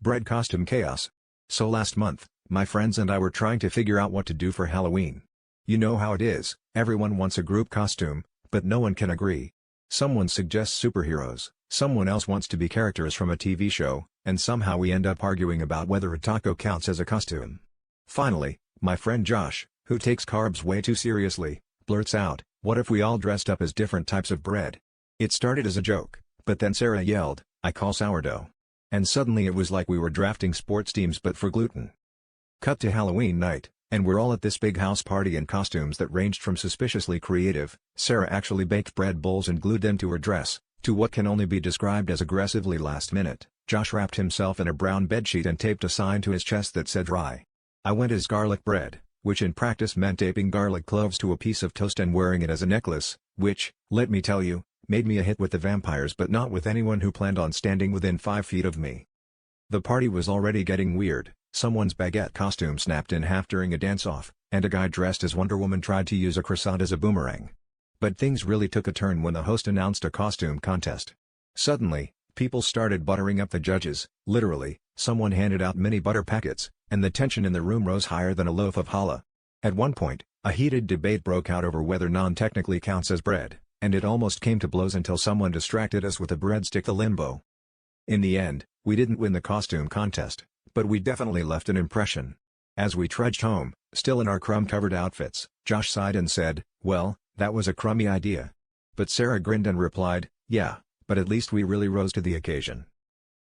Bread costume chaos. So last month, my friends and I were trying to figure out what to do for Halloween. You know how it is, everyone wants a group costume, but no one can agree. Someone suggests superheroes, someone else wants to be characters from a TV show, and somehow we end up arguing about whether a taco counts as a costume. Finally, my friend Josh, who takes carbs way too seriously, blurts out, "What if we all dressed up as different types of bread?" It started as a joke, but then Sarah yelled, "I call sourdough." And suddenly it was like we were drafting sports teams but for gluten. Cut to Halloween night, and we're all at this big house party in costumes that ranged from suspiciously creative, Sarah actually baked bread bowls and glued them to her dress, to what can only be described as aggressively last minute. Josh wrapped himself in a brown bedsheet and taped a sign to his chest that said "Rye." I went as garlic bread, which in practice meant taping garlic cloves to a piece of toast and wearing it as a necklace, which, let me tell you, made me a hit with the vampires but not with anyone who planned on standing within 5 feet of me. The party was already getting weird, someone's baguette costume snapped in half during a dance-off, and a guy dressed as Wonder Woman tried to use a croissant as a boomerang. But things really took a turn when the host announced a costume contest. Suddenly, people started buttering up the judges, literally, someone handed out mini butter packets, and the tension in the room rose higher than a loaf of challah. At one point, a heated debate broke out over whether naan technically counts as bread, and it almost came to blows until someone distracted us with a breadstick the limbo. In the end, we didn't win the costume contest, but we definitely left an impression. As we trudged home, still in our crumb-covered outfits, Josh sighed and said, "Well, that was a crummy idea." But Sarah grinned and replied, "Yeah, but at least we really rose to the occasion."